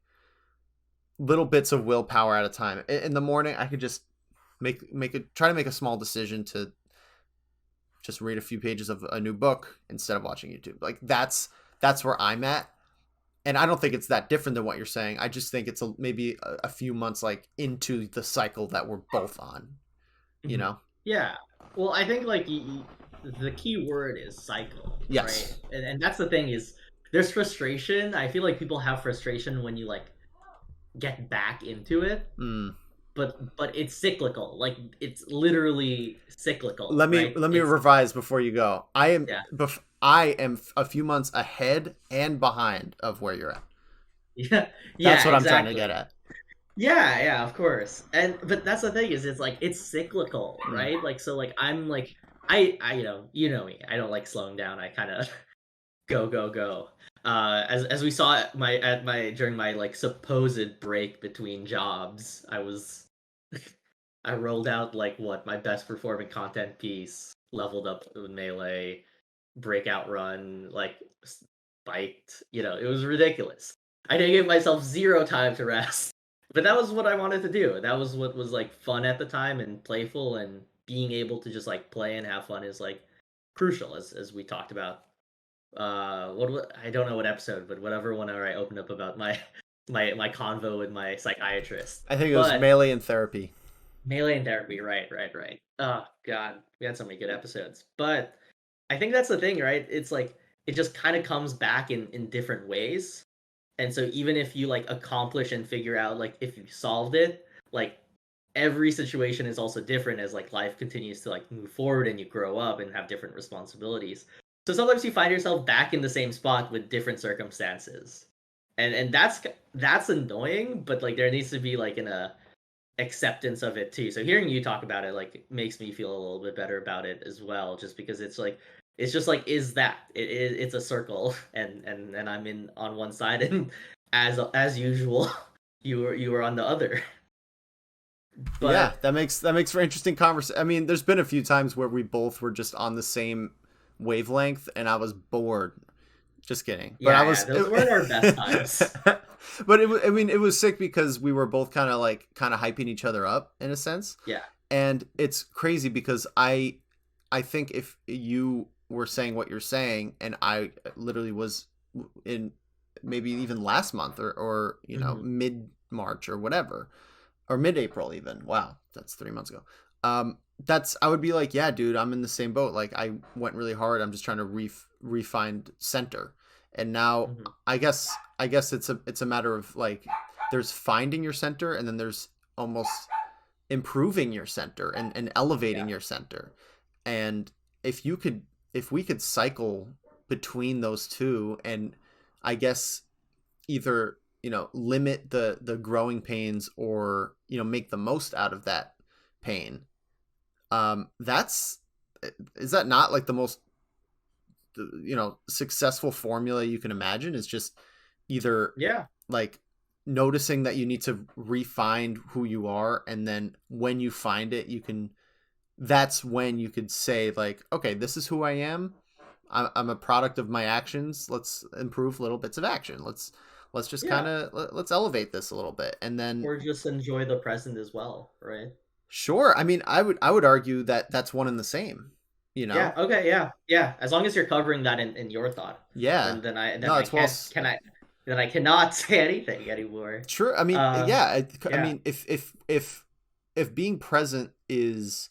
little bits of willpower at a time. In the morning, I could just try to make a small decision to just read a few pages of a new book instead of watching YouTube. Like that's where I'm at. And I don't think it's that different than what you're saying. I just think it's maybe a few months like into the cycle that we're both on, you Mm-hmm. know? Yeah. Well, I think like the key word is cycle, right? Yes. And that's the thing is there's frustration. I feel like people have frustration when you like get back into it, Mm. but it's cyclical. Like it's literally cyclical, Let me right? let me It's revise before you go. yeah. I am a few months ahead and behind of where you're at. Yeah. That's Yeah, what I'm trying to get exactly. at. Yeah, yeah, of course. And but that's the thing is it's like it's cyclical, Mm. right? Like so like I'm like I you know me. I don't like slowing down. I kind of go go go. As we saw at my during my like supposed break between jobs, I rolled out like what my best performing content piece, leveled up with melee, breakout run, like spiked. You know, it was ridiculous. I didn't give myself zero time to rest, but that was what I wanted to do. That was what was like fun at the time and playful, and being able to just like play and have fun is like crucial, as we talked about. I don't know what episode, but whatever. Whenever I opened up about my my convo with my psychiatrist, I think it was but melee and therapy. melee and therapy, right, right, right. Oh God, we had so many good episodes. But I think that's the thing, right? It's like it just kind of comes back in different ways. And so even if you like accomplish and figure out like if you solved it, like every situation is also different as like life continues to like move forward and you grow up and have different responsibilities. So sometimes you find yourself back in the same spot with different circumstances. And that's annoying, but like there needs to be like a acceptance of it too. So hearing you talk about it like makes me feel a little bit better about it as well, just because it's like it's just like is that it's a circle and I'm in on one side and as usual you were on the other. Yeah, But that makes for interesting conversation. I mean, there's been a few times where we both were just on the same wavelength, and I was bored. Just kidding, but I yeah, yeah, was. those weren't our best times. But I mean, it was sick because we were both kind of hyping each other up in a sense, Yeah. and it's crazy because I think if you were saying what you're saying, and I literally was in maybe even last month or you know Hmm. mid March or whatever or mid-April even. Wow, that's 3 months ago. That's I would be like, yeah, dude, I'm in the same boat. Like I went really hard. I'm just trying to refine center, and now Hmm. I guess it's a matter of like there's finding your center, and then there's almost improving your center and Yeah. elevating your center. And if you could if we could cycle between those two, and I guess either limit the growing pains or make the most out of that pain, that's is that not like the most successful formula you can imagine? Is just either Yeah. like noticing that you need to refine who you are, and then when you find it, that's when you could say like, okay, this is who I am. I'm a product of my actions. Let's improve little bits of action. Let's just kind Yeah. of let's elevate this a little bit, and then Or just enjoy the present as well, right? sure. I mean, I would argue that that's one and the same. You Yeah, know? okay, yeah. Yeah. As long as you're covering that in your thought, Yeah. then No, I it's well. can't can I then I cannot say anything anymore. True. I mean, Uh yeah. I yeah. mean, if being present is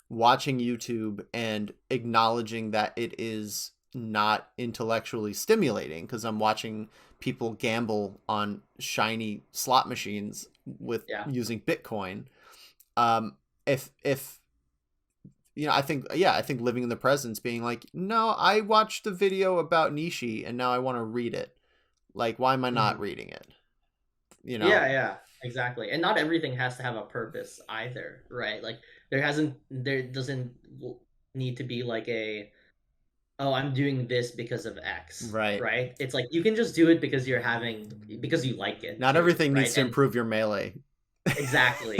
watching YouTube and acknowledging that it is not intellectually stimulating because I'm watching people gamble on shiny slot machines with Yeah. using Bitcoin. If I think, yeah, I think living in the presence, being like, no, I watched the video about Nishi and now I want to read it. Like, why am I not Hmm. reading it? you know. Yeah, exactly. And not everything has to have a purpose either, right? Like there doesn't need to be like a, oh, I'm doing this because of X, Right. right? It's like you can just do it because you like it Not too, everything needs right? to And improve your melee. exactly.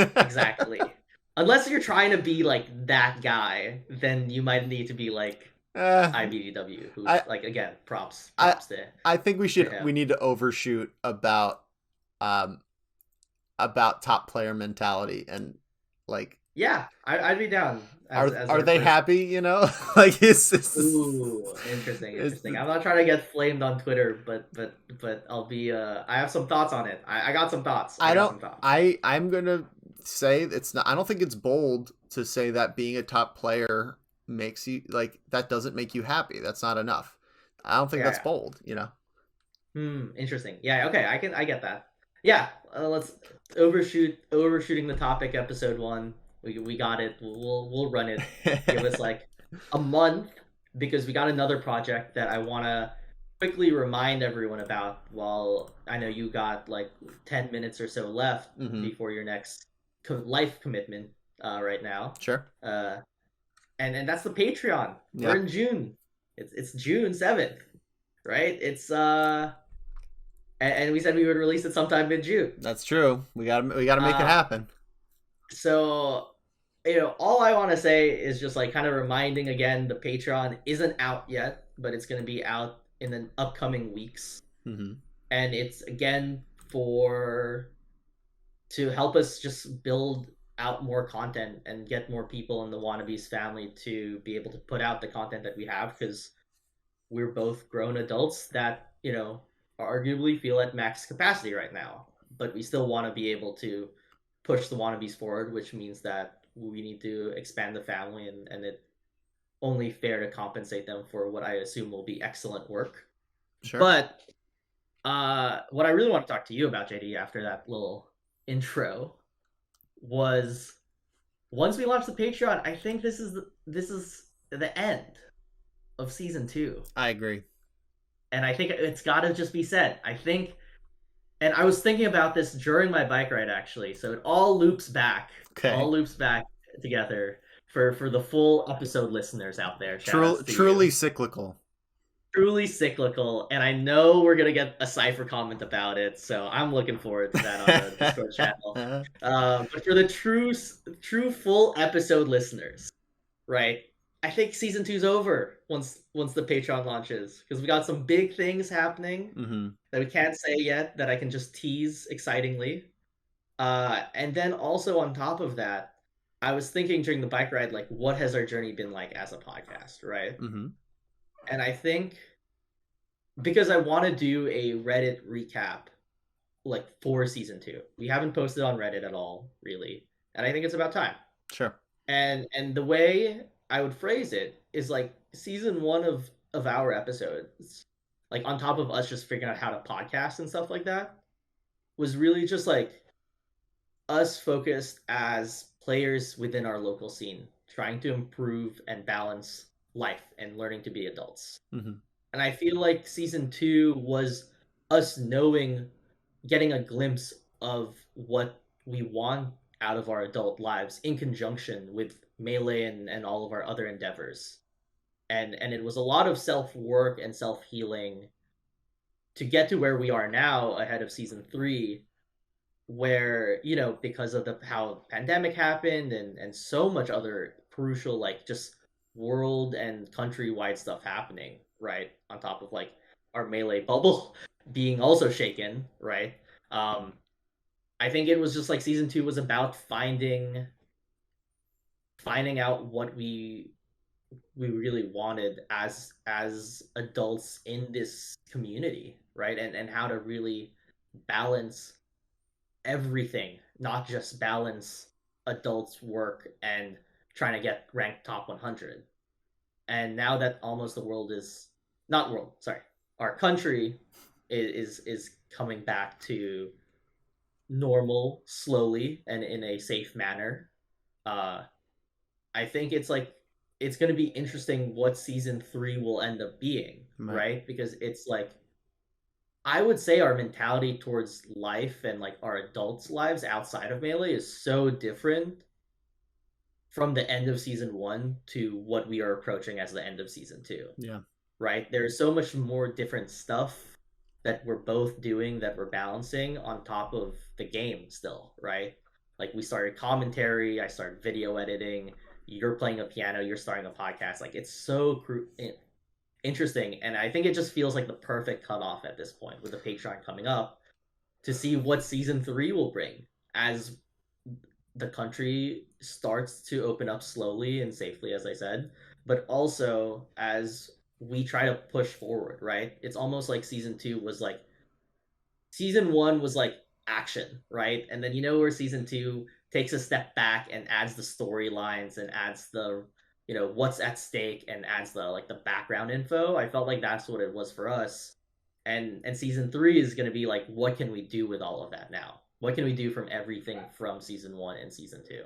Unless you're trying to be like that guy, then you might need to be like uh, IBDW, who I like again, I props I think to we him. need to overshoot um about top player mentality and like Yeah, I'd be down as are our they first. happy, you know? Like Ooh, interesting, it's interesting. I'm not trying to get flamed on Twitter, but I'll be I have some thoughts on it. I got some thoughts. I I got don't some thoughts. I'm going to say it's not I don't think it's bold to say that being a top player makes you like that doesn't make you happy. That's not enough. I don't think Yeah, that's yeah. bold, you know. Interesting. Yeah, okay, I get that. Yeah, let's overshooting the topic episode 1. We got it. We'll run it. Give us like a month because we got another project that I want to quickly remind everyone about while I know you got like 10 minutes or so left Mhm. before your next life commitment right now. Sure. Uh and that's the Patreon. We're Yeah. in June. It's June 7th, right? It's and we said we would release it sometime mid June. That's true. We got to make it Uh, happen. so all I want to say is just like kind of reminding again, the Patreon isn't out yet, but it's going to be out in the upcoming weeks, Mhm. and it's again for to help us just build out more content and get more people in the Wannabes family to be able to put out the content that we have because we're both grown adults that arguably feel at max capacity right now, but we still want to be able to push the Wannabes forward, which means that we need to expand the family, and it only fair to compensate them for what I assume will be excellent work. Sure. But what I really want to talk to you about, JD, after that little intro was once we launch the Patreon, I think this is the end of season 2. I agree. And I think it's got to just be said. I think, and I was thinking about this during my bike ride actually. So it all Okay. loops back together for the full episode listeners out there. Shout outs to Truly you. cyclical. Truly cyclical, and I know we're gonna get a cipher comment about it, so I'm looking forward to that on the Discord channel. But for the true full episode listeners, right? I think season 2's over once the Patreon launches because we got some big things happening Mhm. that we can't say yet that I can just tease excitingly. And then also on top of that, I was thinking during the bike ride, like, what has our journey been like as a podcast, right? Mhm. And I think because I want to do a Reddit recap, like for season 2, we haven't posted on Reddit at all, really, and I think it's about time. Sure. And the way I would phrase it is like season 1 of our episodes, like on top of us just figuring out how to podcast and stuff like that, was really just like us focused as players within our local scene, trying to improve and balance life and learning to be adults. Mhm. And I feel like season 2 was us knowing, getting a glimpse of what we want out of our adult lives in conjunction with Melee and all of our other endeavors. And it was a lot of self work and self healing to get to where we are now ahead of season 3, where because of the how pandemic happened and so much other crucial like just world and countrywide stuff happening, right, on top of like our Melee bubble being also shaken, right. I think it was just like season 2 was about finding out what we really wanted as adults in this community, right, and how to really balance everything, not just balance adults work and trying to get ranked top 100. And now that almost the world is not world sorry our country is coming back to normal slowly and in a safe manner, uh I think it's going to be interesting what season 3 will end up being, Right. right, because it's like I would say our mentality towards life and like our adults' lives outside of Melee is so different from the end of season one to what we are approaching as the end of season two. Yeah. Right? There's so much more different stuff that we're both doing that we're balancing on top of the game still, right? Like we started commentary, I started video editing, you're playing a piano, you're starting a podcast. Like it's so interesting, and I think it just feels like the perfect cutoff at this point with the Patreon coming up to see what season three will bring as the country starts to open up slowly and safely, as I said, but also as we try to push forward, right? It's almost like season two was like season one was like action, right? And then where season two takes a step back and adds the storylines and adds the what's at stake and adds the like the background info. I felt like that's what it was for us. And season three is gonna be like, what can we do with all of that now? What can we do from everything from season one and season two?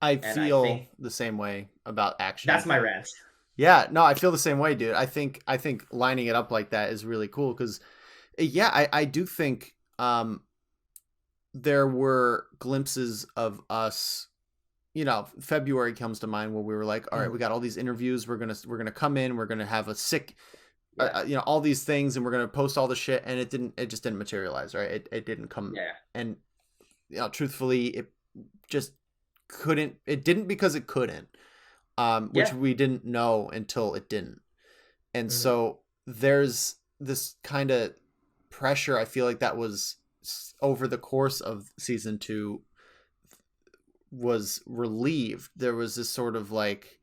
I And I feel think the same way about that's action. my rant. Yeah, no, I feel the same way, dude. I think lining it up like that is really cool because yeah, I do think there were glimpses of us. February comes to mind where we were like, all right, we got all these interviews. We're gonna come in. We're gonna have a sick, Yeah. all these things, and we're gonna post all the shit. And it just didn't materialize, right? It didn't come. Yeah. And truthfully, it just couldn't. It didn't because it couldn't, which Yeah. we didn't know until it didn't. And so there's this kind of pressure. I feel like that was over the course of season two was relieved. There was this sort of like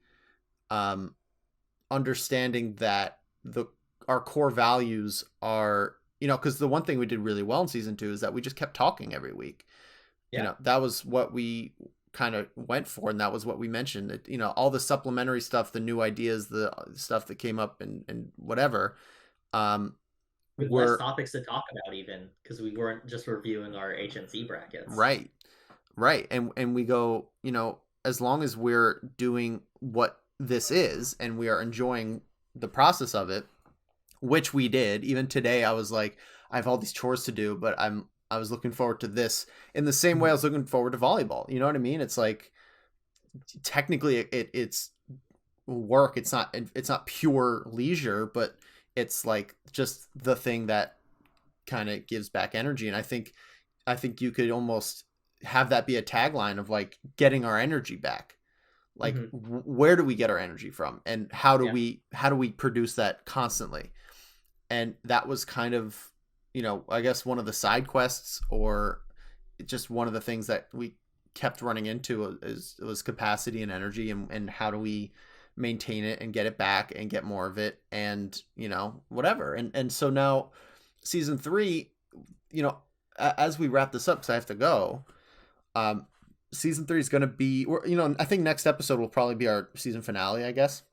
understanding that our core values are, because the one thing we did really well in season two is that we just kept talking every week. Yeah. That was what we kind of went for, and that was what we mentioned. All the supplementary stuff, the new ideas, the stuff that came up, and whatever. With less Were topics to talk about, even because we weren't just reviewing our HNC brackets. right, and we go, as long as we're doing what this is, and we are enjoying the process of it, which we did. Even today, I was like, I have all these chores to do, but I was looking forward to this in the same way I was looking forward to volleyball. You know what I mean? It's like technically it's work. It's not pure leisure, but it's like just the thing that kind of gives back energy. And I think you could almost have that be a tagline of like getting our energy back. Like where do we get our energy from, and how do we produce that constantly? And that was kind of, I guess one of the side quests, or just one of the things that we kept running into was capacity and energy, and how do we maintain it and get it back and get more of it, and whatever. And so now season three, as we wrap this up, because I have to go, season three is going to be, I think next episode will probably be our season finale, I guess.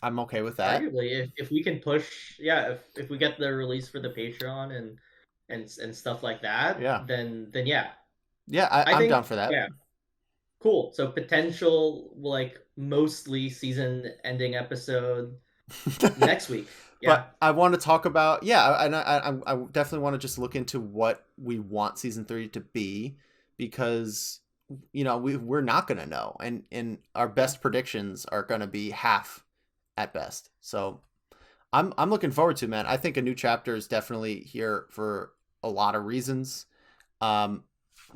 I'm okay with that. Arguably, if we can push, if we get the release for the Patreon and stuff like that, then yeah. I'm think, down for that. Yeah, cool. So potential like mostly season ending episode next week. Yeah. But I want to talk about, and I definitely want to just look into what we want season three to be, because we're not going to know, and our best predictions are going to be half at best. So I'm looking forward to, man. I think a new chapter is definitely here for a lot of reasons. Hell,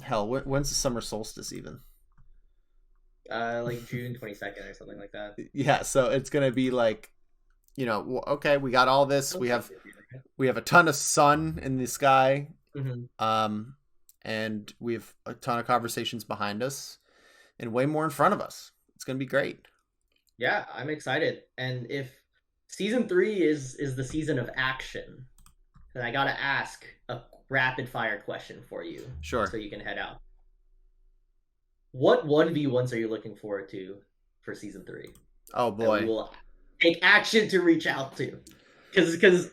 when's the summer solstice even? Like June 22nd or something like that. Yeah, so it's gonna be like, okay, we got all this. We have a ton of sun in the sky, and we have a ton of conversations behind us, and way more in front of us. It's gonna be great. Yeah, I'm excited. And if season three is the season of action, then I gotta ask a rapid fire question for you. Sure. So you can head out. What 1v1s are you looking forward to for season three? Oh boy. That we will take action to reach out to. Because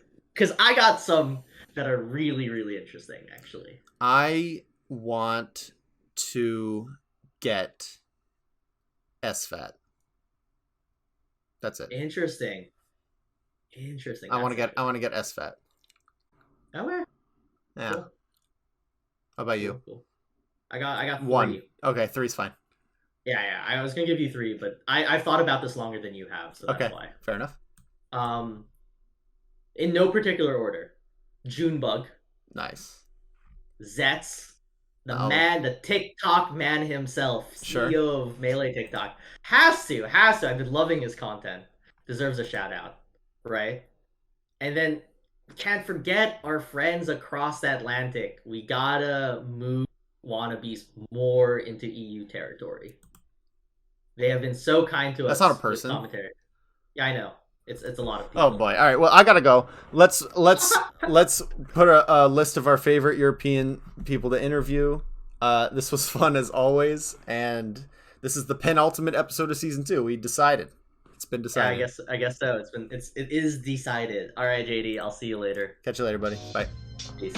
I got some that are really, really interesting, actually. I want to get SFAT. That's it. Interesting. I want to get SFAT. Okay. Yeah. Cool. How about you? Cool. I got 3. 1. Okay, 3's fine. Yeah. I was gonna give you 3, but I've thought about this longer than you have, so that's Okay, why. fair enough. In no particular order, Junebug, Nice. Zets, the Oh, man, the TikTok man himself, sure. CEO of Melee TikTok, has to. I've been loving his content. Deserves a shout out, right? And then can't forget our friends across the Atlantic. We gotta move Wannabes more into EU territory. They have been so kind to That's not a us with person. commentary. Yeah, I know. It's a lot of Oh people. boy. All right. Well, I gotta go. Let's put a list of our favorite European people to interview. This was fun as always, and this is the penultimate episode of season 2. We decided. It's been Yeah, decided. I guess so. It is decided. All right, JD. I'll see you later. Catch you later, buddy. Bye. Peace.